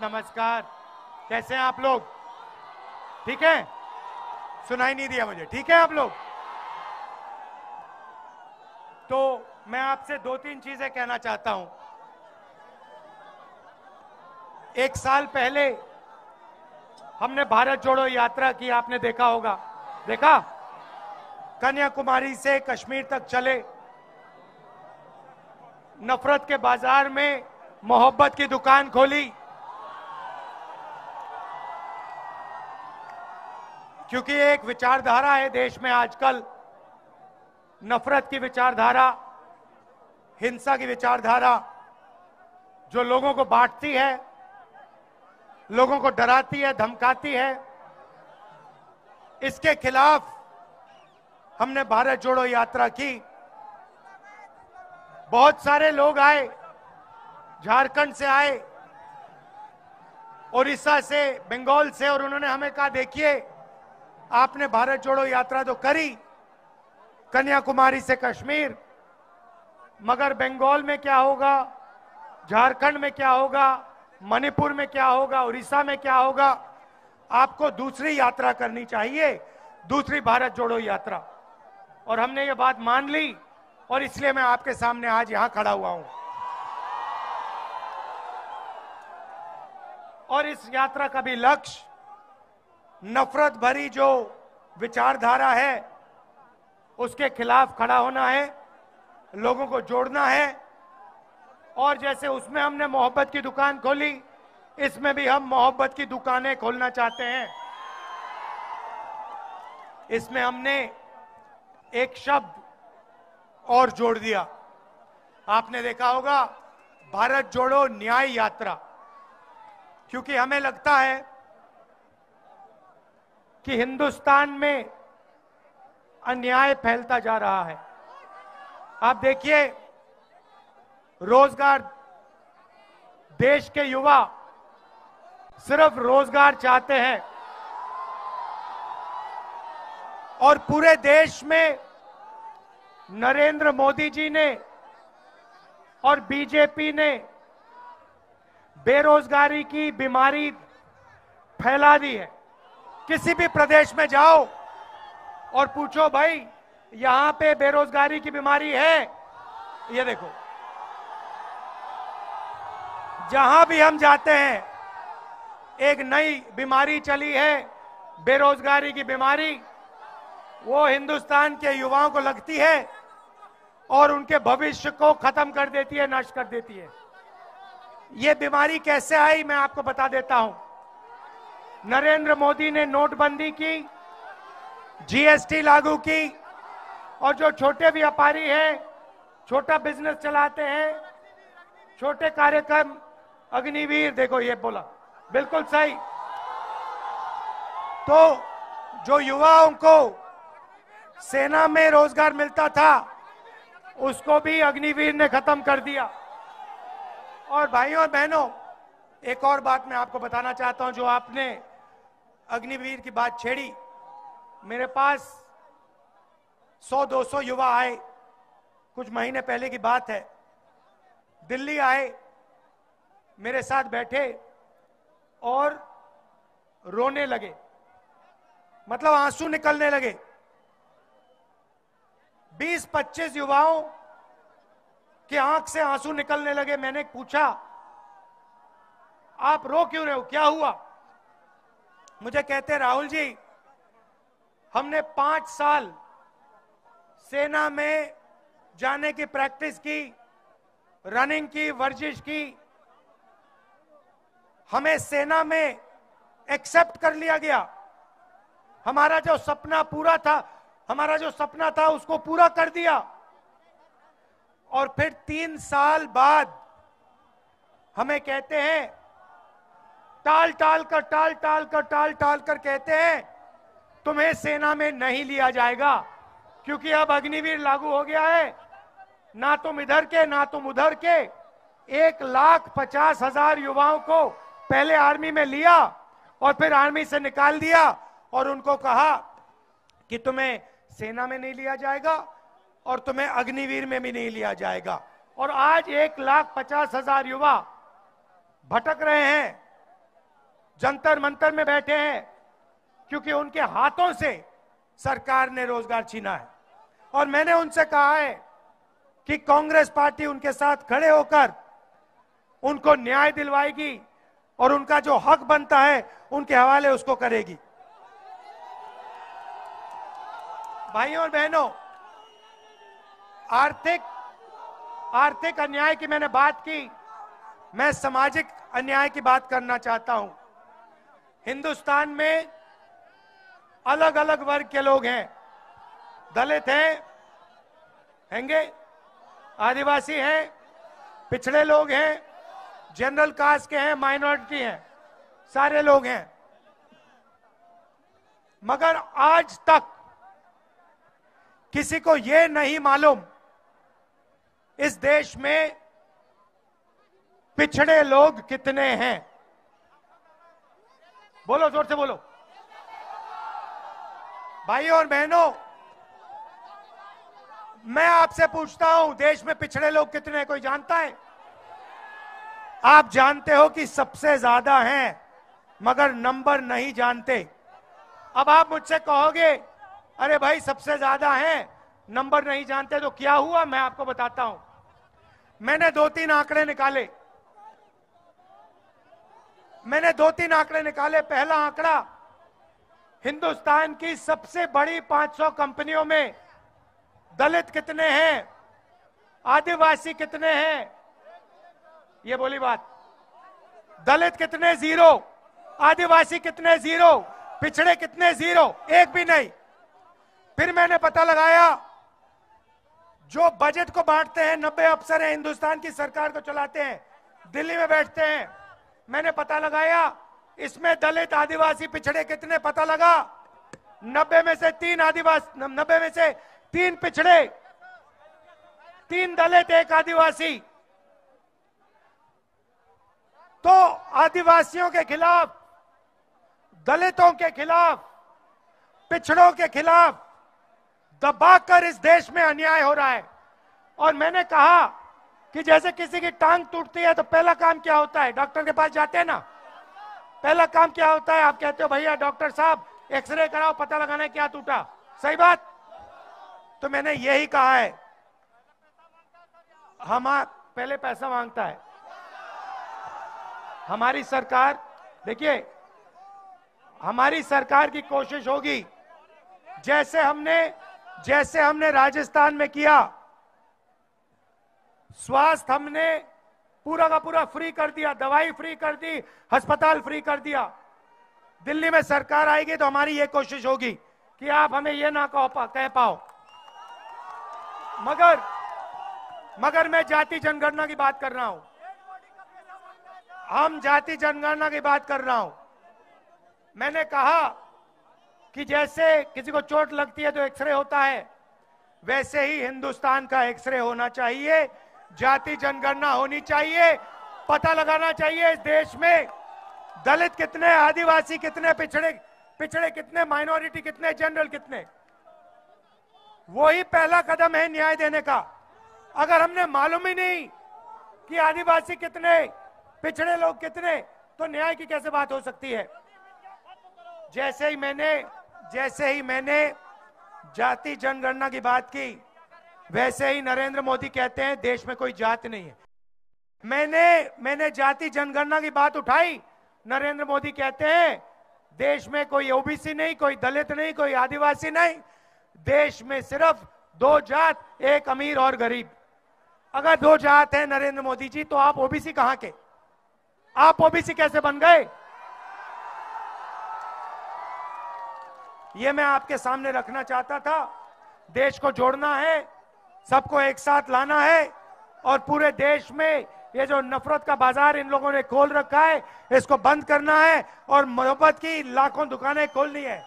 नमस्कार, कैसे हैं आप लोग? ठीक है? सुनाई नहीं दिया मुझे। ठीक है आप लोग? तो मैं आपसे दो तीन चीजें कहना चाहता हूं। एक साल पहले हमने भारत जोड़ो यात्रा की, आपने देखा होगा। देखा? कन्याकुमारी से कश्मीर तक चले, नफरत के बाजार में मोहब्बत की दुकान खोली, क्योंकि एक विचारधारा है देश में आजकल, नफरत की विचारधारा, हिंसा की विचारधारा, जो लोगों को बांटती है, लोगों को डराती है, धमकाती है। इसके खिलाफ हमने भारत जोड़ो यात्रा की। बहुत सारे लोग आए, झारखंड से आए, उड़ीसा से, बंगाल से, और उन्होंने हमें कहा देखिए आपने भारत जोड़ो यात्रा तो करी कन्याकुमारी से कश्मीर, मगर बंगाल में क्या होगा, झारखंड में क्या होगा, मणिपुर में क्या होगा, उड़ीसा में क्या होगा? आपको दूसरी यात्रा करनी चाहिए, दूसरी भारत जोड़ो यात्रा। और हमने ये बात मान ली और इसलिए मैं आपके सामने आज यहां खड़ा हुआ हूं। और इस यात्रा का भी लक्ष्य नफरत भरी जो विचारधारा है उसके खिलाफ खड़ा होना है, लोगों को जोड़ना है। और जैसे उसमें हमने मोहब्बत की दुकान खोली, इसमें भी हम मोहब्बत की दुकानें खोलना चाहते हैं। इसमें हमने एक शब्द और जोड़ दिया, आपने देखा होगा, भारत जोड़ो न्याय यात्रा। क्योंकि हमें लगता है कि हिंदुस्तान में अन्याय फैलता जा रहा है। आप देखिए, रोजगार, देश के युवा सिर्फ रोजगार चाहते हैं और पूरे देश में नरेंद्र मोदी जी ने और बीजेपी ने बेरोजगारी की बीमारी फैला दी है। किसी भी प्रदेश में जाओ और पूछो भाई यहां पे बेरोजगारी की बीमारी है, ये देखो, जहां भी हम जाते हैं एक नई बीमारी चली है, बेरोजगारी की बीमारी। वो हिंदुस्तान के युवाओं को लगती है और उनके भविष्य को खत्म कर देती है, नष्ट कर देती है। ये बीमारी कैसे आई मैं आपको बता देता हूं। नरेंद्र मोदी ने नोटबंदी की, जीएसटी लागू की, और जो छोटे व्यापारी हैं, छोटा बिजनेस चलाते हैं, छोटे कार्यक्रम, अग्निवीर, देखो ये बोला बिल्कुल सही। तो जो युवाओं को सेना में रोजगार मिलता था उसको भी अग्निवीर ने खत्म कर दिया। और भाइयों और बहनों, एक और बात मैं आपको बताना चाहता हूं, जो आपने अग्निवीर की बात छेड़ी। मेरे पास 100-200 युवा आए, कुछ महीने पहले की बात है। दिल्ली आए, मेरे साथ बैठे और रोने लगे, मतलब आंसू निकलने लगे। 20-25 युवाओं की आंख से आंसू निकलने लगे। मैंने पूछा आप रो क्यों रहे हो, क्या हुआ? मुझे कहते राहुल जी, हमने 5 साल सेना में जाने की प्रैक्टिस की, रनिंग की, वर्जिश की, हमें सेना में एक्सेप्ट कर लिया गया। हमारा जो सपना पूरा था, हमारा जो सपना था उसको पूरा कर दिया। और फिर 3 साल बाद हमें कहते हैं, टाल टाल कर कहते हैं तुम्हें सेना में नहीं लिया जाएगा, क्योंकि अब अग्निवीर लागू हो गया है। ना तुम इधर के ना तुम उधर के। 1,50,000 युवाओं को पहले आर्मी में लिया और फिर आर्मी से निकाल दिया और उनको कहा कि तुम्हें सेना में नहीं लिया जाएगा और तुम्हें अग्निवीर में भी नहीं लिया जाएगा। और आज 1,50,000 युवा भटक रहे हैं, जंतर मंतर में बैठे हैं क्योंकि उनके हाथों से सरकार ने रोजगार छीना है। और मैंने उनसे कहा है कि कांग्रेस पार्टी उनके साथ खड़े होकर उनको न्याय दिलवाएगी और उनका जो हक बनता है उनके हवाले उसको करेगी। भाइयों और बहनों, आर्थिक अन्याय की मैंने बात की, मैं सामाजिक अन्याय की बात करना चाहता हूं। हिंदुस्तान में अलग अलग वर्ग के लोग हैं। दलित हैंगे, आदिवासी हैं, पिछड़े लोग हैं, जनरल कास्ट के हैं, माइनॉरिटी हैं, सारे लोग हैं। मगर आज तक किसी को यह नहीं मालूम इस देश में पिछड़े लोग कितने हैं। बोलो, जोर से बोलो। भाइयों और बहनों, मैं आपसे पूछता हूं, देश में पिछड़े लोग कितने हैं? कोई जानता है? आप जानते हो कि सबसे ज्यादा हैं, मगर नंबर नहीं जानते। अब आप मुझसे कहोगे, अरे भाई सबसे ज्यादा हैं, नंबर नहीं जानते, तो क्या हुआ? मैं आपको बताता हूं। मैंने दो तीन आंकड़े निकाले। पहला आंकड़ा, हिंदुस्तान की सबसे बड़ी 500 कंपनियों में दलित कितने हैं, आदिवासी कितने हैं? ये बोली बात। दलित कितने? 0। आदिवासी कितने? 0। पिछड़े कितने? 0, एक भी नहीं। फिर मैंने पता लगाया, जो बजट को बांटते हैं 90 अफसर हैं, हिंदुस्तान की सरकार को चलाते हैं, दिल्ली में बैठते हैं। मैंने पता लगाया, इसमें दलित, आदिवासी, पिछड़े कितने? पता लगा 90 में से 3 आदिवासी, 90 में से 3 पिछड़े, 3 दलित, 1 आदिवासी। तो आदिवासियों के खिलाफ, दलितों के खिलाफ, पिछड़ों के खिलाफ दबाकर इस देश में अन्याय हो रहा है। और मैंने कहा कि जैसे किसी की टांग टूटती है तो पहला काम क्या होता है? डॉक्टर के पास जाते हैं ना, पहला काम क्या होता है? आप कहते हो भैया डॉक्टर साहब एक्सरे कराओ, पता लगाना है क्या टूटा। सही बात? तो मैंने यही कहा है, पहले पैसा मांगता है हमारी सरकार। देखिए, हमारी सरकार की कोशिश होगी, जैसे हमने राजस्थान में किया, स्वास्थ्य हमने पूरा का पूरा फ्री कर दिया, दवाई फ्री कर दी, अस्पताल फ्री कर दिया। दिल्ली में सरकार आएगी तो हमारी ये कोशिश होगी कि आप हमें ये ना कह पाओ। मगर मैं जाति जनगणना की बात कर रहा हूं। हम जाति जनगणना की बात कर रहा हूं। मैंने कहा कि जैसे किसी को चोट लगती है तो एक्सरे होता है, वैसे ही हिंदुस्तान का एक्सरे होना चाहिए, जाति जनगणना होनी चाहिए, पता लगाना चाहिए इस देश में दलित कितने, आदिवासी कितने, पिछड़े कितने, माइनॉरिटी कितने, जनरल कितने। वही पहला कदम है न्याय देने का। अगर हमने मालूम ही नहीं कि आदिवासी कितने, पिछड़े लोग कितने, तो न्याय की कैसे बात हो सकती है? जैसे ही मैंने जाति जनगणना की बात की, वैसे ही नरेंद्र मोदी कहते हैं देश में कोई जाति नहीं है। मैंने जाति जनगणना की बात उठाई, नरेंद्र मोदी कहते हैं देश में कोई ओबीसी नहीं, कोई दलित नहीं, कोई आदिवासी नहीं, देश में सिर्फ 2 जात, एक अमीर और गरीब। अगर 2 जात है नरेंद्र मोदी जी, तो आप ओबीसी कहां के? आप ओबीसी कैसे बन गए? ये मैं आपके सामने रखना चाहता था। देश को जोड़ना है, सबको एक साथ लाना है, और पूरे देश में ये जो नफरत का बाजार इन लोगों ने खोल रखा है, इसको बंद करना है और मोहब्बत की लाखों दुकानें खोलनी है।